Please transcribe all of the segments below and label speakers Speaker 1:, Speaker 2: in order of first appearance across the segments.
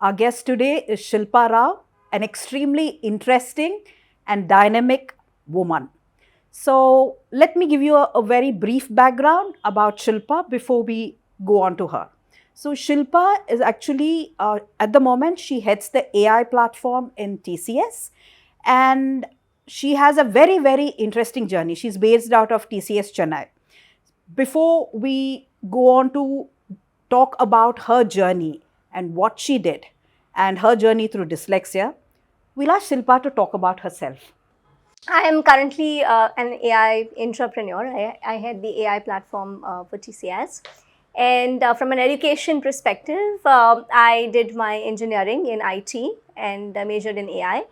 Speaker 1: Our guest today is Shilpa Rao, an extremely interesting and dynamic woman. So, let me give you a very brief background about Shilpa before we go on to her. So, Shilpa is actually, at the moment, she heads the AI platform in TCS, and she has a very, very interesting journey. She's based out of TCS Chennai. Before we go on to talk about her journey and what she did and her journey through dyslexia, we'll ask Shilpa to talk about herself.
Speaker 2: I am currently an AI entrepreneur. I head the AI platform for TCS. And from an education perspective, I did my engineering in IT and majored in AI.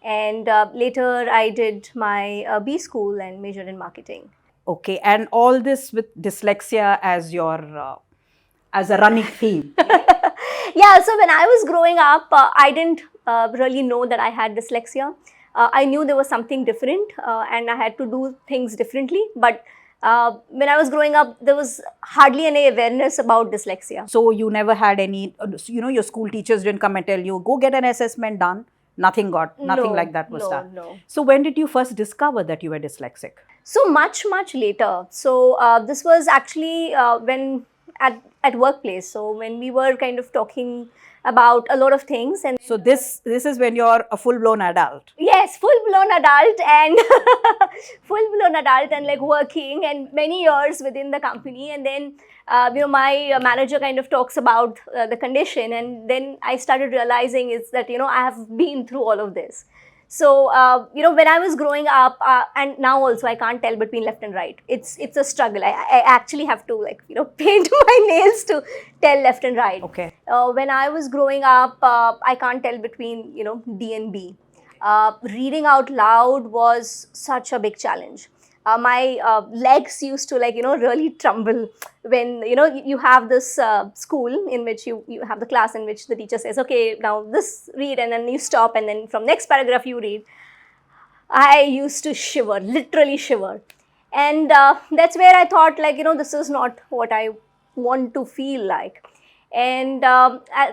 Speaker 2: And later I did my B school and majored in marketing.
Speaker 1: Okay, and all this with dyslexia as your as a running theme.
Speaker 2: Yeah, so when I was growing up, I didn't really know that I had dyslexia. I knew there was something different and I had to do things differently. But when I was growing up, there was hardly any awareness about dyslexia.
Speaker 1: So you never had any, your school teachers didn't come and tell you, go get an assessment done. Nothing like that was done.
Speaker 2: No.
Speaker 1: So when did you first discover that you were dyslexic?
Speaker 2: So much later. So this was actually when at workplace. So when we were kind of talking about a lot of things, and
Speaker 1: so this is when you're a full-blown adult.
Speaker 2: Yes, full-blown adult and full-blown adult and like working and many years within the company. And then my manager kind of talks about the condition, and then I started realizing is that I have been through all of this. So when I was growing up, and now also I can't tell between left and right. It's a struggle. I actually have to paint my nails to tell left and right.
Speaker 1: Okay.
Speaker 2: When I was growing up, I can't tell between D and B. Reading out loud was such a big challenge. My legs used to really tremble when you have this school in which you have the class in which the teacher says, okay, now this read, and then you stop, and then from next paragraph you read. I used to shiver, literally shiver. And that's where I thought this is not what I want to feel like. And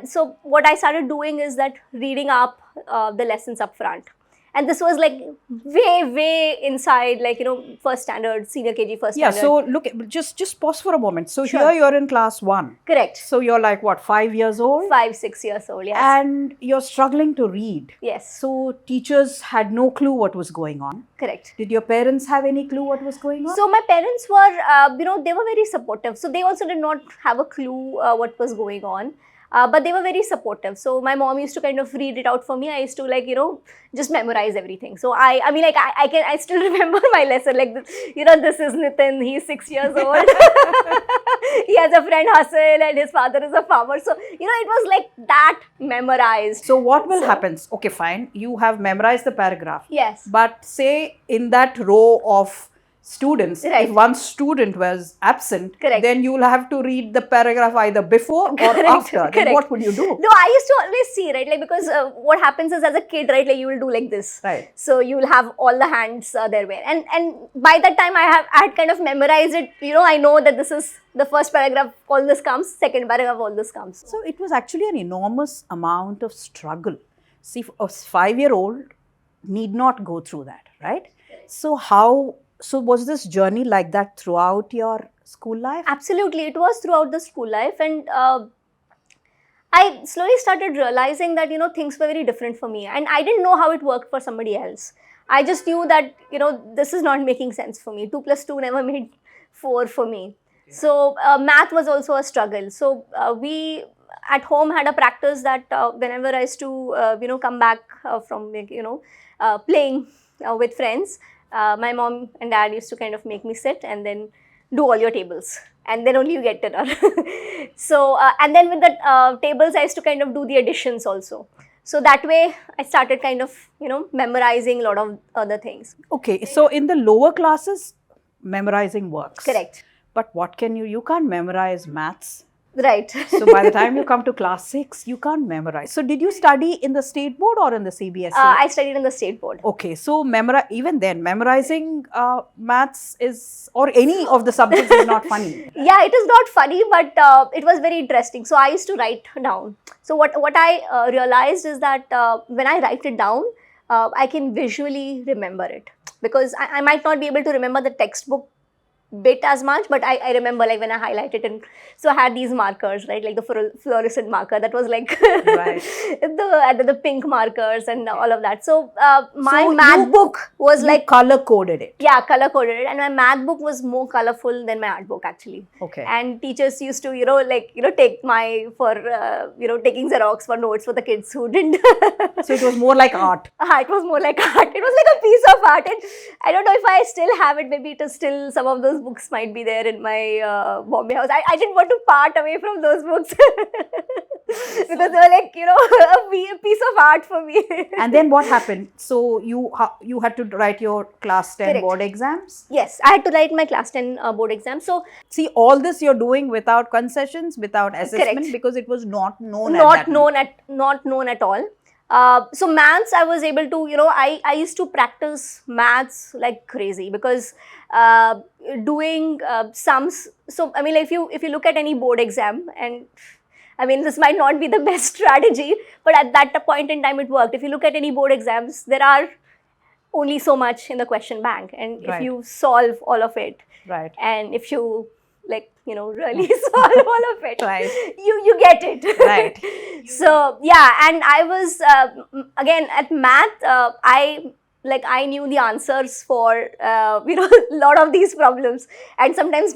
Speaker 2: so what I started doing is that reading up the lessons up front. And this was like way inside, first standard, senior KG, first standard.
Speaker 1: Yeah, so look, just pause for a moment. So
Speaker 2: Sure.
Speaker 1: here you're in class 1.
Speaker 2: Correct.
Speaker 1: So you're like what, 5 years old?
Speaker 2: 5-6 years old, yes.
Speaker 1: And you're struggling to read.
Speaker 2: Yes.
Speaker 1: So teachers had no clue what was going on.
Speaker 2: Correct.
Speaker 1: Did your parents have any clue what was going on?
Speaker 2: So my parents were, they were very supportive. So they also did not have a clue what was going on. But they were very supportive. So my mom used to kind of read it out for me. I used to just memorize everything. So I still remember my lesson this is Nitin, he's 6 years old. He has a friend Hasan and his father is a farmer. So, it was like that memorized.
Speaker 1: So what will happen? Okay, fine. You have memorized the paragraph.
Speaker 2: Yes.
Speaker 1: But say in that row of students,
Speaker 2: right.
Speaker 1: If one student was absent,
Speaker 2: correct.
Speaker 1: Then you will have to read the paragraph either before or
Speaker 2: correct.
Speaker 1: after.
Speaker 2: Correct.
Speaker 1: Then what would you do?
Speaker 2: No, I used to always see, right, because what happens is as a kid, right, you will do like this.
Speaker 1: Right.
Speaker 2: So you will have all the hands there where, and by that time I had kind of memorized it. I know that this is the first paragraph, all this comes, second paragraph, all this comes.
Speaker 1: So it was actually an enormous amount of struggle. See, a 5-year-old need not go through that, right? So was this journey like that throughout your school life?
Speaker 2: Absolutely, it was throughout the school life, and I slowly started realizing that things were very different for me, and I didn't know how it worked for somebody else. I just knew that this is not making sense for me. 2 + 2 never made 4 for me. Yeah. So math was also a struggle. So we at home had a practice that whenever I used to come back from playing with friends. My mom and dad used to kind of make me sit and then do all your tables, and then only you get dinner. So, and then with the tables, I used to kind of do the additions also. So that way, I started kind of, memorizing a lot of other things.
Speaker 1: Okay, so in the lower classes, memorizing works.
Speaker 2: Correct.
Speaker 1: But what can you can't memorize maths.
Speaker 2: Right.
Speaker 1: So by the time you come to class 6, you can't memorize. So did you study in the state board or in the CBSE?
Speaker 2: I studied in the state board.
Speaker 1: Okay, so even then, memorizing maths is, or any of the subjects is not funny.
Speaker 2: Yeah, it is not funny, but it was very interesting. So I used to write down. So what I realized is that when I write it down, I can visually remember it, because I might not be able to remember the textbook bit as much, but I remember like when I highlighted, and so I had these markers, right, like the fluorescent marker that was like
Speaker 1: Right.
Speaker 2: the pink markers and all of that. So my
Speaker 1: So
Speaker 2: math book was
Speaker 1: You
Speaker 2: like,
Speaker 1: color coded it.
Speaker 2: yeah, color coded it, and my math book was more colorful than my art book actually.
Speaker 1: Okay.
Speaker 2: And teachers used to take my for taking Xerox for notes for the kids who didn't.
Speaker 1: So it was more like art.
Speaker 2: It was more like art. It was like a piece of art, and I don't know if I still have it. Maybe it is still, some of those books might be there in my Bombay house. I didn't want to part away from those books because they were like a piece of art for me.
Speaker 1: And then what happened? So you had to write your class 10
Speaker 2: Correct.
Speaker 1: board exams?
Speaker 2: Yes, I had to write my class 10 board exam. So
Speaker 1: See, all this you're doing without concessions, without assessment,
Speaker 2: Correct.
Speaker 1: because it was not known
Speaker 2: not known at all. So maths, I was able to, I used to practice maths like crazy, because doing sums. So I mean, like, if you look at any board exam, and I mean, this might not be the best strategy, but at that point in time it worked. If you look at any board exams, there are only so much in the question bank, and
Speaker 1: Right.
Speaker 2: if you solve all of it,
Speaker 1: Right.
Speaker 2: and if you really solve all of it,
Speaker 1: Right.
Speaker 2: you get it.
Speaker 1: Right.
Speaker 2: So yeah, and I was again at math, I knew the answers for a lot of these problems, and sometimes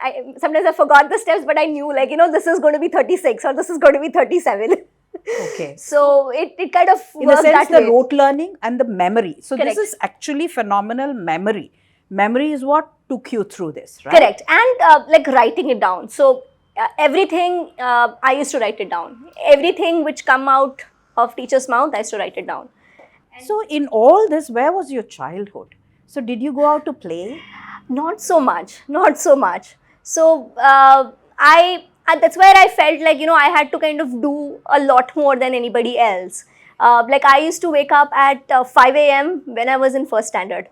Speaker 2: I forgot the steps, but I knew, like, this is going to be 36 or this is going to be 37.
Speaker 1: Okay.
Speaker 2: So it kind of
Speaker 1: In the
Speaker 2: worked
Speaker 1: sense,
Speaker 2: that
Speaker 1: the
Speaker 2: way.
Speaker 1: rote learning and the memory. So
Speaker 2: Correct.
Speaker 1: this is actually phenomenal memory. Memory is what took you through this, right?
Speaker 2: Correct. And like writing it down. So everything, I used to write it down. Everything which come out of teacher's mouth, I used to write it down.
Speaker 1: So in all this, where was your childhood? So did you go out to play?
Speaker 2: Not so much. So that's where I felt like, I had to kind of do a lot more than anybody else. Like, I used to wake up at 5 a.m. when I was in first standard.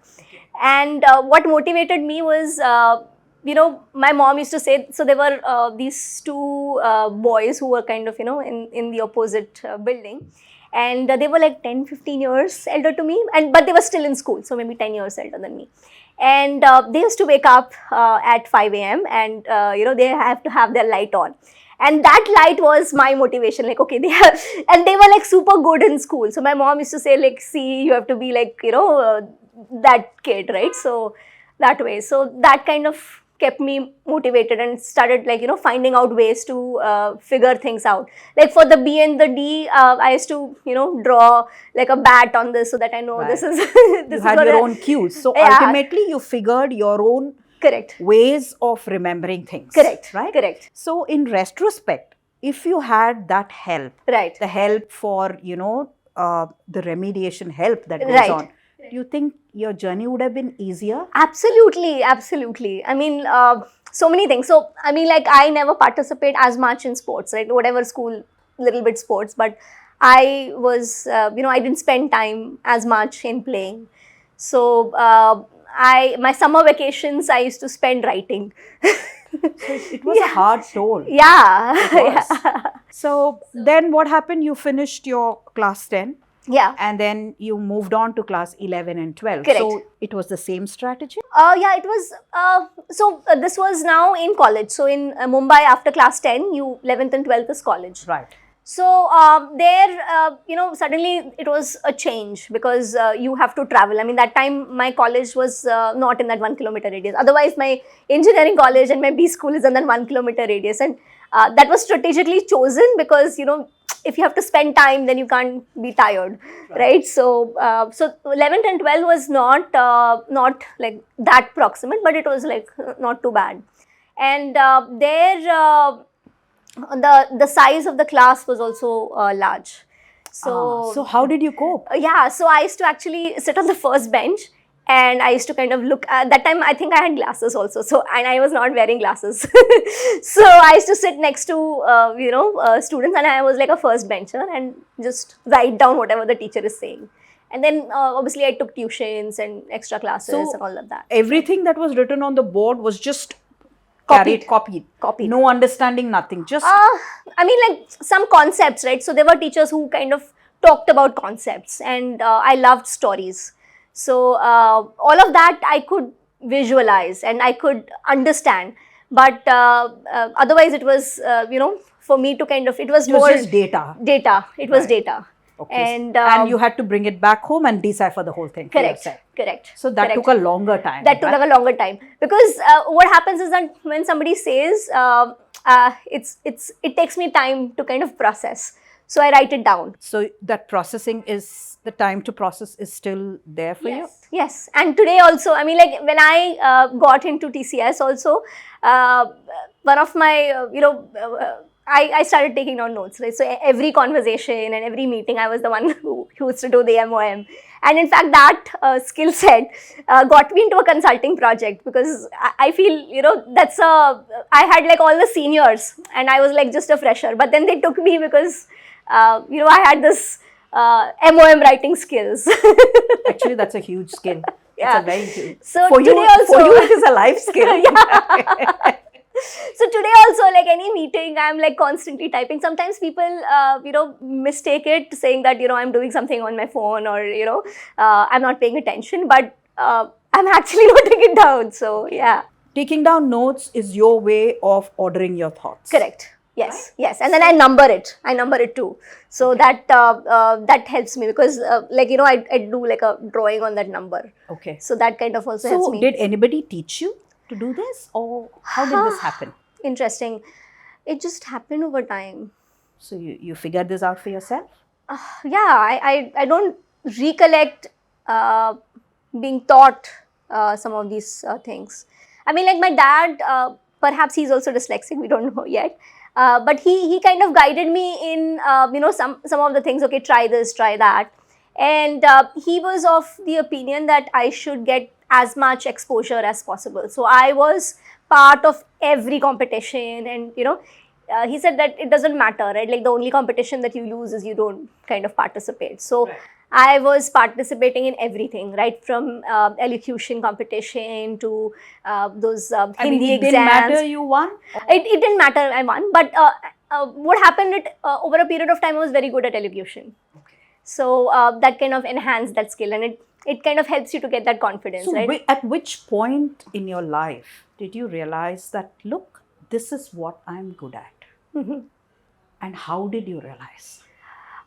Speaker 2: And what motivated me was, my mom used to say, so there were these two boys who were kind of, in the opposite building. And they were like 10, 15 years elder to me, but they were still in school, so maybe 10 years elder than me. And they used to wake up at 5 a.m. and, they have to have their light on. And that light was my motivation, like, okay, and they were like super good in school. So my mom used to say, like, see, you have to be like, that kid, right? So that way. So that kind of kept me motivated, and started, like, finding out ways to figure things out. Like for the B and the D, I used to, draw like a bat on this, so that I know
Speaker 1: Right.
Speaker 2: this is
Speaker 1: You had your own cues. So
Speaker 2: Yeah.
Speaker 1: ultimately, you figured your own
Speaker 2: Correct.
Speaker 1: ways of remembering things.
Speaker 2: Correct.
Speaker 1: Right?
Speaker 2: Correct.
Speaker 1: So in retrospect, if you had that help,
Speaker 2: Right.
Speaker 1: the help for, the remediation help that goes
Speaker 2: Right.
Speaker 1: on, do you think your journey would have been easier?
Speaker 2: Absolutely. I mean, so many things. So, I mean, like, I never participate as much in sports, right? Whatever school, little bit sports, but I was, I didn't spend time as much in playing. So, my summer vacations, I used to spend writing.
Speaker 1: So it was a hard toll.
Speaker 2: Yeah.
Speaker 1: It was. So then what happened? You finished your class 10.
Speaker 2: Yeah.
Speaker 1: And then you moved on to class 11 and 12.
Speaker 2: Correct.
Speaker 1: So it was the same strategy?
Speaker 2: Yeah, it was, this was now in college. So in Mumbai, after class 10, 11th and 12th is college.
Speaker 1: Right.
Speaker 2: So there, suddenly it was a change, because you have to travel. I mean, that time my college was not in that 1 kilometer radius. Otherwise, my engineering college and my B school is in that 1 kilometer radius. And that was strategically chosen because, if you have to spend time, then you can't be tired, right? So, 11th and 12th was not like that proximate, but it was like not too bad. And there, the size of the class was also large. So
Speaker 1: how did you cope?
Speaker 2: yeah, so I used to actually sit on the first bench, And I used to kind of look at that time. I think I had glasses also, and I was not wearing glasses. So I used to sit next to students, and I was like a first bencher and just write down whatever the teacher is saying. And then obviously I took tuitions and extra classes and all of that.
Speaker 1: Everything that was written on the board was just
Speaker 2: Copied.
Speaker 1: copied. No understanding, nothing. Just
Speaker 2: I mean, like some concepts, right? So there were teachers who kind of talked about concepts, and I loved stories. So all of that I could visualize and I could understand. But otherwise, it was for me to kind of, it was more
Speaker 1: just data.
Speaker 2: It was data.
Speaker 1: Okay. And you had to bring it back home and decipher the whole thing.
Speaker 2: Correct.
Speaker 1: So that took a longer time.
Speaker 2: That took like a longer time, because what happens is that when somebody says, it takes me time to kind of process. So I write it down.
Speaker 1: So that processing is, the time to process is still there for you?
Speaker 2: Yes. And today also, I mean, like when I got into TCS also, one of my, I started taking down notes, right? So every conversation and every meeting, I was the one who used to do the MOM. And in fact, that skill set got me into a consulting project, because I feel, I had like all the seniors and I was like just a fresher. But then they took me because, I had this MOM writing skills.
Speaker 1: Actually, that's a huge skill.
Speaker 2: Yeah.
Speaker 1: It's a very huge.
Speaker 2: So
Speaker 1: for you, it is a life skill.
Speaker 2: Yeah. So today also, like any meeting, I'm like constantly typing. Sometimes people, mistake it, saying that, I'm doing something on my phone, or, I'm not paying attention, but I'm actually noting it down. So, yeah.
Speaker 1: Taking down notes is your way of ordering your thoughts.
Speaker 2: Correct. Yes, right? Yes. And then I number it too. So okay. That helps me, because I do like a drawing on that number.
Speaker 1: Okay.
Speaker 2: So that kind of also helps me.
Speaker 1: So did anybody teach you to do this, or how did this happen?
Speaker 2: Interesting. It just happened over time.
Speaker 1: So you figured this out for yourself?
Speaker 2: Yeah, I don't recollect being taught some of these things. I mean, like my dad, perhaps he's also dyslexic, we don't know yet. But he kind of guided me in, some of the things, okay, try this, try that. And he was of the opinion that I should get as much exposure as possible. So I was part of every competition, and he said that it doesn't matter, right? Like the only competition that you lose is you don't kind of participate. So right. I was participating in everything, right from elocution competition to those Hindi exams. It didn't
Speaker 1: matter you won?
Speaker 2: It didn't matter I won, but what happened over a period of time, I was very good at elocution. Okay. So that kind of enhanced that skill, and it kind of helps you to get that confidence,
Speaker 1: so
Speaker 2: right?
Speaker 1: At which point in your life did you realize that, look, this is what I'm good at? Mm-hmm. And how did you realize?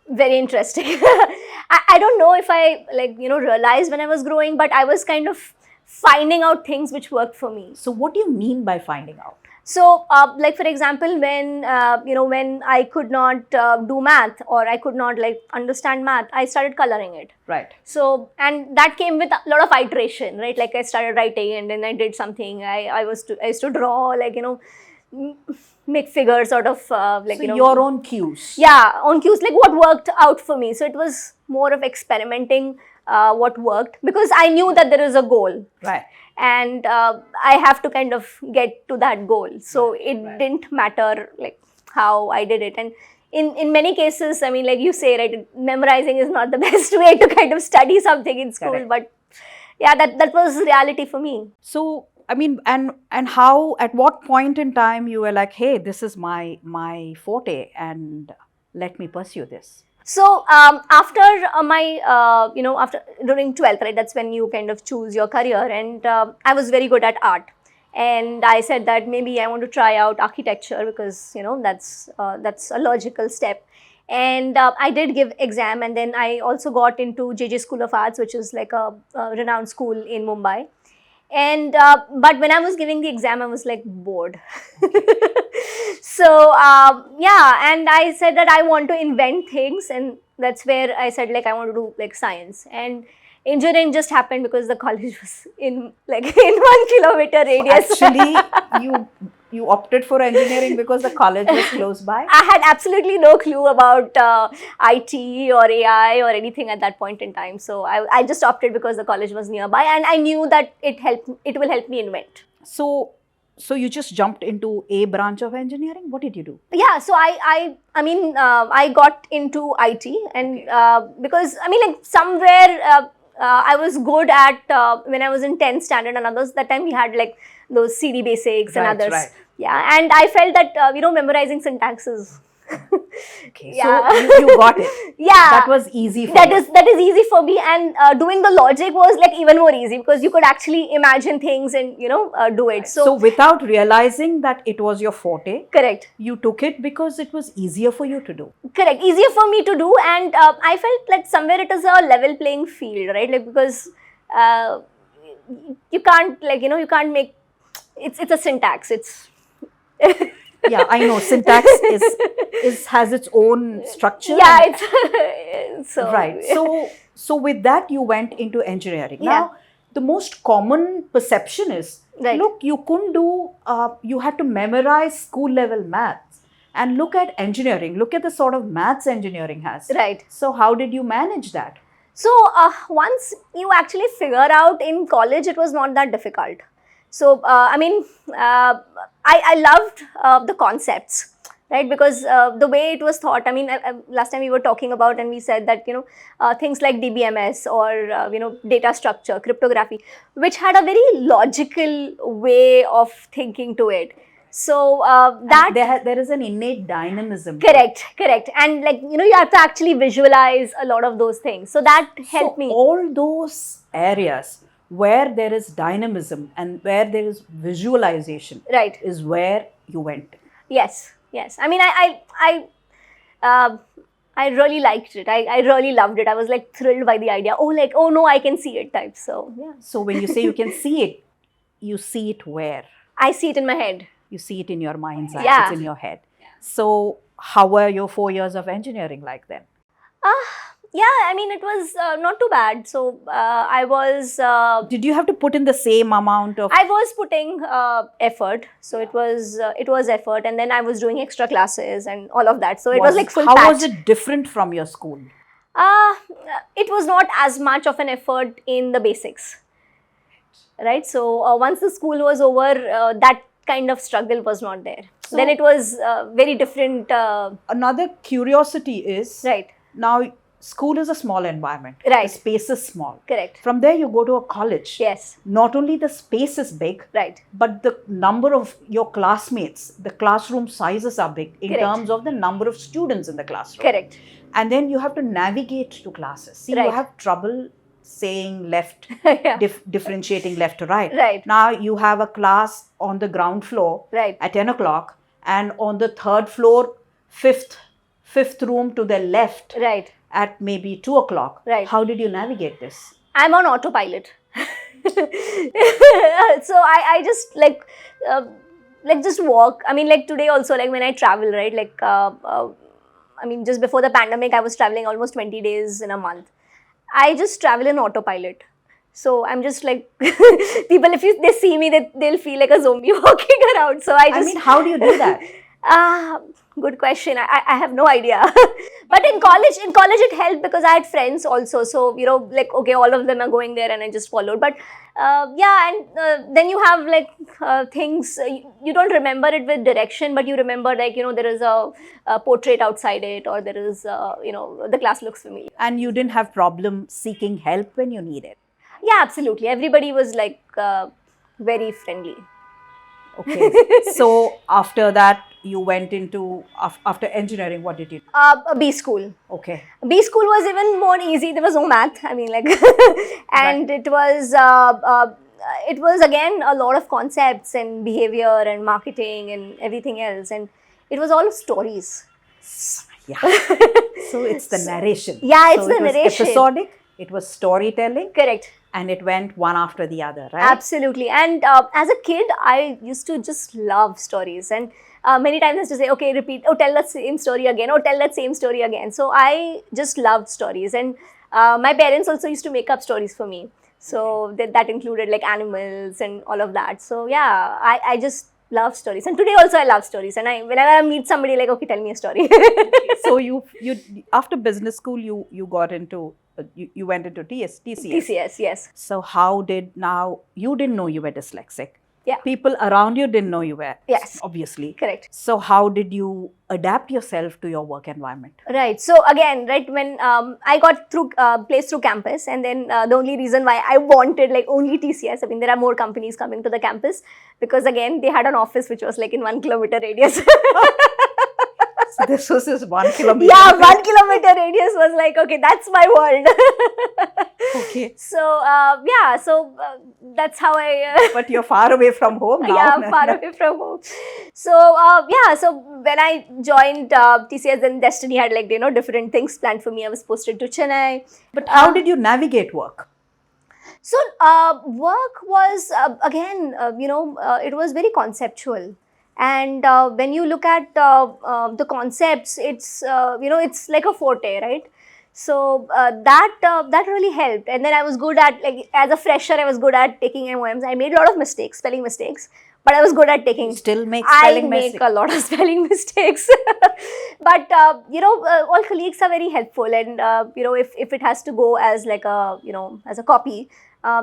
Speaker 2: Very interesting. I don't know if I realized when I was growing, but I was kind of finding out things which worked for me.
Speaker 1: So what do you mean by finding out?
Speaker 2: So, like for example, when I could not do math, or I could not understand math, I started coloring it.
Speaker 1: Right.
Speaker 2: So, and that came with a lot of iteration, right? Like I started writing, and then I did something. I used to draw, make figures out of
Speaker 1: your own cues.
Speaker 2: Yeah, own cues, like what worked out for me. So it was more of experimenting what worked, because I knew that there is a goal.
Speaker 1: Right.
Speaker 2: And I have to kind of get to that goal. So it didn't matter how I did it. And in many cases, I mean, like you say, right, memorizing is not the best way to kind of study something in school. Correct. But yeah, that was reality for me.
Speaker 1: So I mean, and how, at what point in time you were like, hey, this is my forte, and let me pursue this?
Speaker 2: So after during 12th, right, that's when you kind of choose your career, and I was very good at art, and I said that maybe I want to try out architecture, because that's a logical step. And I did give exam, and then I also got into JJ School of Arts, which is like a renowned school in Mumbai. And but when I was giving the exam, I was like bored. So yeah, and I said that I want to invent things, and that's where I said I want to do science. And engineering just happened because the college was in 1 kilometer radius.
Speaker 1: So actually, you opted for engineering because the college was close by?
Speaker 2: I had absolutely no clue about IT or AI or anything at that point in time. So I just opted because the college was nearby, and I knew that it will help me invent.
Speaker 1: So you just jumped into a branch of engineering. What did you do?
Speaker 2: Yeah, so I got into IT, and because I mean, like, somewhere I was good at when I was in 10th standard and others. That time we had like those CD basics and
Speaker 1: Right,
Speaker 2: others.
Speaker 1: right.
Speaker 2: Yeah, and I felt that memorizing syntaxes.
Speaker 1: Okay,
Speaker 2: Yeah.
Speaker 1: so you got it.
Speaker 2: Yeah,
Speaker 1: That was easy for
Speaker 2: that
Speaker 1: you.
Speaker 2: is easy for me, and doing the logic was like even more easy because you could actually imagine things and do it.
Speaker 1: So without realizing that it was your forte,
Speaker 2: Correct.
Speaker 1: you took it because it was easier for you to do.
Speaker 2: Correct, easier for me to do, and I felt like somewhere it is a level playing field, right? Like, because uh, you can't, like, you can't make it's a syntax. It's
Speaker 1: Yeah, I know syntax is has its own structure.
Speaker 2: yeah, it's so
Speaker 1: Right. So with that you went into engineering.
Speaker 2: Yeah.
Speaker 1: Now the most common perception is,
Speaker 2: Right.
Speaker 1: look, you couldn't do you had to memorize school level maths, and look at engineering, look at the sort of maths engineering has.
Speaker 2: Right.
Speaker 1: So how did you manage that?
Speaker 2: So once you actually figure out in college, it was not that difficult. So I mean, I loved the concepts, right? Because the way it was taught. I mean, last time we were talking about, and we said that things like DBMS or data structure, cryptography, which had a very logical way of thinking to it. So that
Speaker 1: There is an innate dynamism.
Speaker 2: correct, and like you have to actually visualize a lot of those things. So that helped me.
Speaker 1: All those areas where there is dynamism and where there is visualization,
Speaker 2: Right.
Speaker 1: is where you went.
Speaker 2: Yes. I mean, I really liked it. I really loved it. I was like thrilled by the idea. Oh no, I can see it type. So yeah,
Speaker 1: So when you say you can see it, you see it where?
Speaker 2: I see it in my head.
Speaker 1: You see it in your mind's eye,
Speaker 2: Yeah.
Speaker 1: it's in your head. So how were your 4 years of engineering like then?
Speaker 2: Yeah, I mean, it was not too bad. So I was
Speaker 1: Did you have to put in the same amount of...
Speaker 2: I was putting effort. So it was effort, and then I was doing extra classes and all of that. So it was like full
Speaker 1: How
Speaker 2: patch.
Speaker 1: was it different from your school?
Speaker 2: It was not as much of an effort in the basics, right? So once the school was over, that kind of struggle was not there. Then it was very different.
Speaker 1: Another curiosity is,
Speaker 2: Right.
Speaker 1: now school is a small environment.
Speaker 2: Right.
Speaker 1: The space is small.
Speaker 2: Correct.
Speaker 1: From there you go to a college.
Speaker 2: Yes.
Speaker 1: Not only the space is big,
Speaker 2: Right.
Speaker 1: but the number of your classmates, the classroom sizes are big in
Speaker 2: Correct.
Speaker 1: terms of the number of students in the classroom.
Speaker 2: Correct.
Speaker 1: And then you have to navigate to classes. See,
Speaker 2: Right.
Speaker 1: you have trouble saying left,
Speaker 2: Yeah.
Speaker 1: differentiating left to right.
Speaker 2: Right.
Speaker 1: Now you have a class on the ground floor
Speaker 2: Right.
Speaker 1: at 10 o'clock, and on the third floor, fifth room to the left
Speaker 2: Right.
Speaker 1: at maybe 2 o'clock.
Speaker 2: Right.
Speaker 1: How did you navigate this?
Speaker 2: I'm on autopilot. So I just like just walk. I mean, like today also, like when I travel, right? Like I mean, just before the pandemic, I was traveling almost 20 days in a month. I just travel in autopilot. So I'm just like people, if they see me, they'll feel like a zombie walking around. So I mean,
Speaker 1: how do you do that?
Speaker 2: Good question. I have no idea. But in college it helped because I had friends also. So like, okay, all of them are going there, and I just followed. But yeah, and then you have like things you don't remember it with direction, but you remember like there is a portrait outside it, or there is the class looks familiar.
Speaker 1: And you didn't have problem seeking help when you needed?
Speaker 2: Yeah, absolutely. Everybody was like very friendly.
Speaker 1: Okay. So after that, you went into, after engineering, what did you do?
Speaker 2: A B school.
Speaker 1: Okay.
Speaker 2: B school was even more easy. There was no math. I mean, like, and it was again a lot of concepts and behavior and marketing and everything else, and it was all stories.
Speaker 1: Yeah. So it's the narration.
Speaker 2: Yeah, it's
Speaker 1: so
Speaker 2: the
Speaker 1: it was
Speaker 2: narration.
Speaker 1: episodic. It was storytelling.
Speaker 2: Correct.
Speaker 1: And it went one after the other, right?
Speaker 2: Absolutely. And as a kid, I used to just love stories. And many times I used to say, okay, repeat, oh, tell that same story again, oh, tell that same story again. So I just loved stories. And my parents also used to make up stories for me. So that included like animals and all of that. So yeah, I just love stories, and today also I love stories. And whenever I meet somebody, like, okay, tell me a story.
Speaker 1: So you after business school you got into you went into TCS.
Speaker 2: TCS, yes.
Speaker 1: So how did now you didn't know you were dyslexic?
Speaker 2: Yeah.
Speaker 1: People around you didn't know you were.
Speaker 2: Yes.
Speaker 1: Obviously.
Speaker 2: Correct.
Speaker 1: So how did you adapt yourself to your work environment?
Speaker 2: Right. So again, right, when I got through placed through campus, and then the only reason why I wanted like only TCS, I mean, there are more companies coming to the campus, because again, they had an office which was like in 1 kilometer radius.
Speaker 1: So this was his 1 kilometer.
Speaker 2: Yeah, 1 kilometer radius was like, okay, that's my world.
Speaker 1: Okay.
Speaker 2: So yeah, so that's how I.
Speaker 1: But you're far away from home now.
Speaker 2: Yeah, far away from home. So yeah, so when I joined TCS, then Destiny had like, different things planned for me. I was posted to Chennai.
Speaker 1: But how did you navigate work?
Speaker 2: So work was again, it was very conceptual. And when you look at the concepts, it's it's like a forte, right? So that really helped. And then I was good at, like, as a fresher, I was good at taking MOMs. I made a lot of mistakes, spelling mistakes, but I was good at taking.
Speaker 1: Still make spelling mistakes.
Speaker 2: I make a lot of spelling mistakes, but all colleagues are very helpful. And if it has to go as like a as a copy,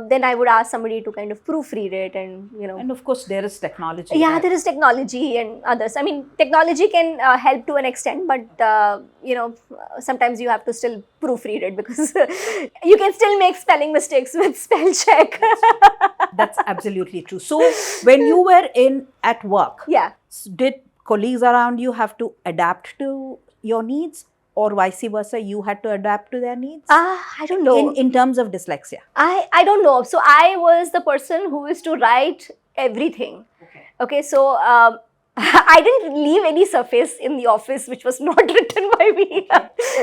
Speaker 2: then I would ask somebody to kind of proofread it, and
Speaker 1: And of course, there is technology.
Speaker 2: Yeah, there is technology and others. I mean, technology can help to an extent, but sometimes you have to still proofread it, because you can still make spelling mistakes with spell check.
Speaker 1: That's absolutely true. So when you were at work,
Speaker 2: yeah,
Speaker 1: did colleagues around you have to adapt to your needs? Or vice versa, you had to adapt to their needs?
Speaker 2: I don't know.
Speaker 1: In terms of dyslexia?
Speaker 2: I don't know. So I was the person who used to write everything. Okay, so I didn't leave any surface in the office which was not written by me.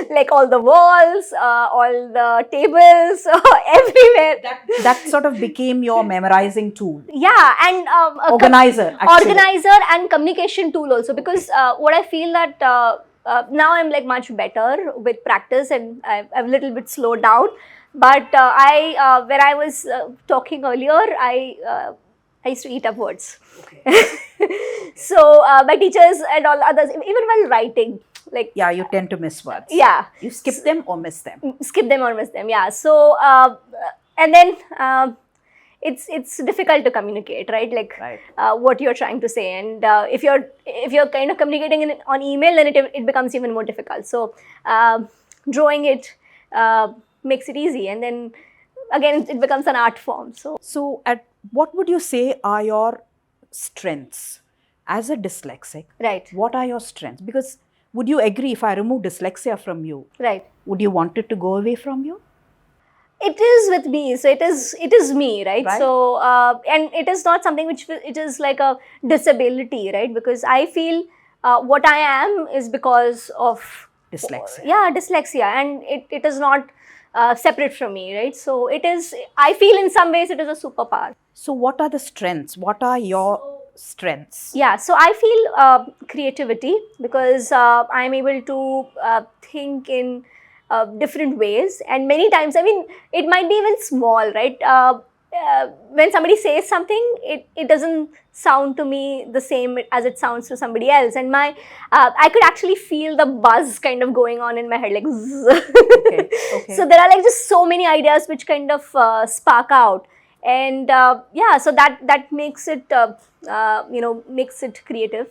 Speaker 2: Like all the walls, all the tables, everywhere.
Speaker 1: That sort of became your memorizing tool.
Speaker 2: Yeah, and
Speaker 1: organizer.
Speaker 2: Organizer and communication tool also, because what I feel that now I'm like much better with practice, and I've a little bit slowed down. But when I was talking earlier, I used to eat up words. Okay. So my teachers and all others, even while writing, like,
Speaker 1: yeah, you tend to miss words.
Speaker 2: Yeah,
Speaker 1: you skip them or miss them.
Speaker 2: Skip them or miss them. Yeah. So and then. It's difficult to communicate, right? Like,
Speaker 1: right.
Speaker 2: What you're trying to say, and if you're kind of communicating on email, then it becomes even more difficult. So drawing it makes it easy, and then again it becomes an art form. So
Speaker 1: what would you say are your strengths as a dyslexic?
Speaker 2: Right.
Speaker 1: What are your strengths? Because would you agree, if I remove dyslexia from you,
Speaker 2: right,
Speaker 1: would you want it to go away from you?
Speaker 2: It is with me, so it is me, right? So and it is not something which it is like a disability, right? Because I feel what I am is because of
Speaker 1: dyslexia.
Speaker 2: Yeah, dyslexia, and it is not separate from me, right? So it is. I feel in some ways it is a superpower.
Speaker 1: So what are the strengths? What are your strengths?
Speaker 2: Yeah, so I feel creativity, because I am able to think in different ways, and many times, I mean, it might be even small, right? When somebody says something, it doesn't sound to me the same as it sounds to somebody else, and I could actually feel the buzz kind of going on in my head, like
Speaker 1: okay.
Speaker 2: So there are like just so many ideas which kind of spark out, and yeah, so that makes it makes it creative.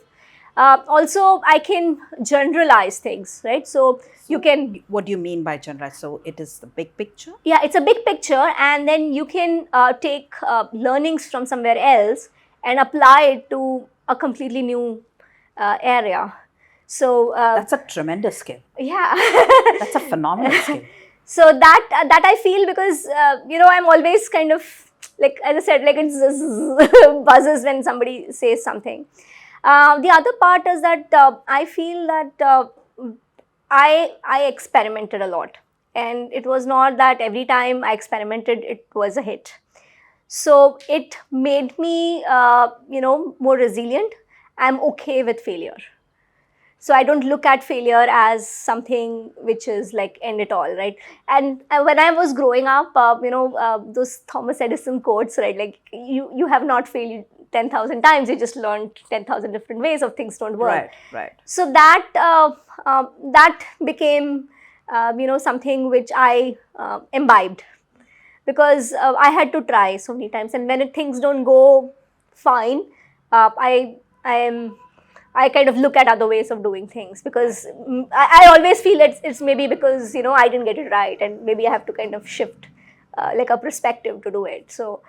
Speaker 2: Also, I can generalize things, right? So you can.
Speaker 1: What do you mean by generalize? So it is the big picture?
Speaker 2: Yeah, it's a big picture, and then you can take learnings from somewhere else and apply it to a completely new area. So
Speaker 1: that's a tremendous skill.
Speaker 2: Yeah,
Speaker 1: that's a phenomenal skill.
Speaker 2: So that I feel, because I'm always kind of, like, as I said, like, it's buzzes when somebody says something. The other part is that I feel that I experimented a lot, and it was not that every time I experimented it was a hit. So it made me more resilient. I'm okay with failure. So I don't look at failure as something which is like end it all, right? And when I was growing up, those Thomas Edison quotes, right? Like, you have not failed 10,000 times, you just learned 10,000 different ways of things don't work.
Speaker 1: Right, right.
Speaker 2: So that that became something which I imbibed, because I had to try so many times, and when things don't go fine, I kind of look at other ways of doing things, because I always feel it's maybe because I didn't get it right, and maybe I have to kind of shift like a perspective to do it.
Speaker 1: So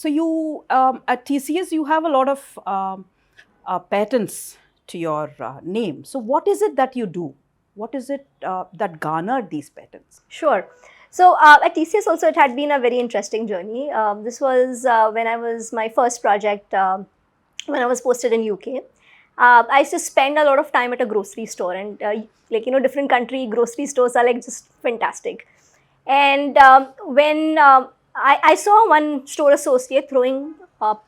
Speaker 1: you at TCS you have a lot of patents to your name. So what is it that you do? What is it that garnered these patents?
Speaker 2: Sure. So at TCS also, it had been a very interesting journey. This was when I was my first project, when I was posted in UK. I used to spend a lot of time at a grocery store, and different country grocery stores are like just fantastic. And when I saw one store associate throwing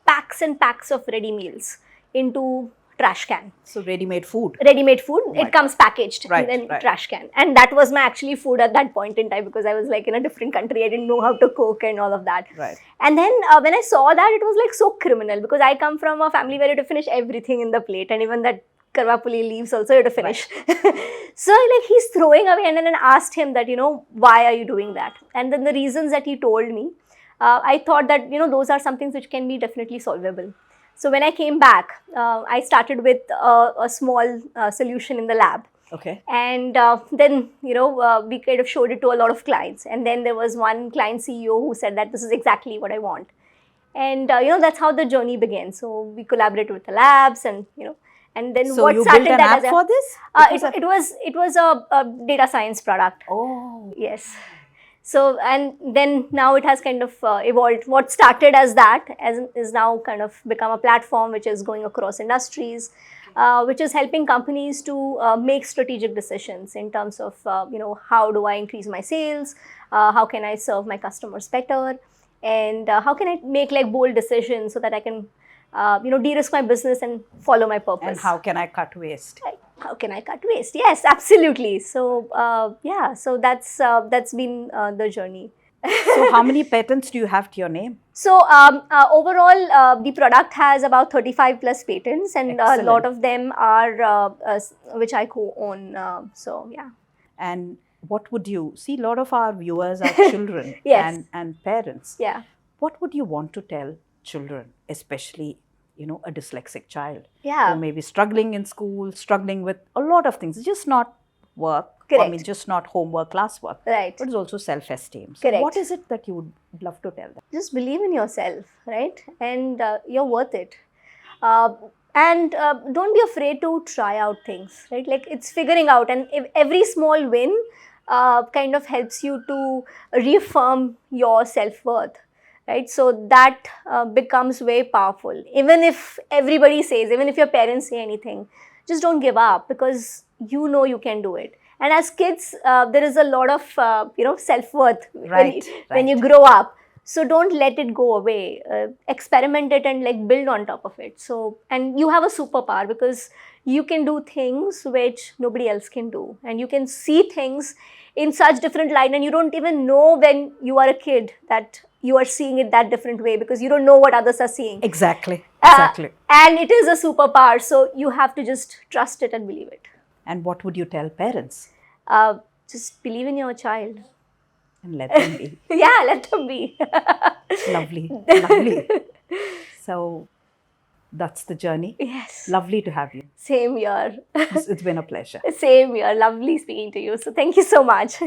Speaker 2: packs and packs of ready meals into trash can.
Speaker 1: So ready-made food.
Speaker 2: Ready-made food.
Speaker 1: Oh,
Speaker 2: it comes packaged
Speaker 1: right,
Speaker 2: in
Speaker 1: right.
Speaker 2: trash can, and that was my actually food at that point in time, because I was like in a different country. I didn't know how to cook and all of that.
Speaker 1: Right.
Speaker 2: And then when I saw that, it was like so criminal, because I come from a family where you have to finish everything in the plate, and even that karvapuli leaves also you have to finish. Right. So like he's throwing away, and then I asked him that why are you doing that? And then the reasons that he told me, I thought that those are some things which can be definitely solvable. So when I came back, I started with a small solution in the lab.
Speaker 1: Okay.
Speaker 2: And then, we kind of showed it to a lot of clients. And then there was one client CEO who said that this is exactly what I want. And, that's how the journey began. So we collaborated with the labs, and, and then
Speaker 1: so
Speaker 2: what
Speaker 1: you
Speaker 2: started
Speaker 1: built an
Speaker 2: that
Speaker 1: app for this?
Speaker 2: It was a data science product.
Speaker 1: Oh.
Speaker 2: Yes. So, and then now it has kind of evolved. What started as that is now kind of become a platform which is going across industries, which is helping companies to make strategic decisions in terms of, how do I increase my sales? How can I serve my customers better? And how can I make like bold decisions so that I can, de-risk my business and follow my purpose?
Speaker 1: And how can I cut waste?
Speaker 2: How can I cut waste? Yes, absolutely. So so that's been the journey.
Speaker 1: So how many patents do you have to your name?
Speaker 2: So overall, the product has about 35 plus patents, and a lot of them are which I co-own. So yeah.
Speaker 1: And what would you see? A lot of our viewers are children.
Speaker 2: Yes.
Speaker 1: and parents.
Speaker 2: Yeah.
Speaker 1: What would you want to tell children, especially a dyslexic child,
Speaker 2: Yeah.
Speaker 1: who may be struggling in school, struggling with a lot of things, just not work,
Speaker 2: Correct.
Speaker 1: I mean, just not homework, classwork,
Speaker 2: Right.
Speaker 1: but it's also self-esteem. So
Speaker 2: Correct.
Speaker 1: what is it that you would love to tell them?
Speaker 2: Just believe in yourself, right? And you're worth it. And don't be afraid to try out things, right? Like it's figuring out, and if every small win kind of helps you to reaffirm your self-worth. Right, so that becomes very powerful. Even if everybody says, even if your parents say anything, just don't give up, because you can do it. And as kids, there is a lot of self-worth when you grow up. So don't let it go away. Experiment it and like build on top of it. So, and you have a superpower, because you can do things which nobody else can do, and you can see things in such different light, and you don't even know when you are a kid that you are seeing it that different way, because you don't know what others are seeing.
Speaker 1: Exactly.
Speaker 2: And it is a superpower, so you have to just trust it and believe it.
Speaker 1: And what would you tell parents?
Speaker 2: Just believe in your child.
Speaker 1: And let them be.
Speaker 2: Yeah, let them be.
Speaker 1: Lovely, lovely. So that's the journey.
Speaker 2: Yes.
Speaker 1: Lovely to have you.
Speaker 2: Same here.
Speaker 1: It's been a pleasure.
Speaker 2: Same here. Lovely speaking to you. So thank you so much.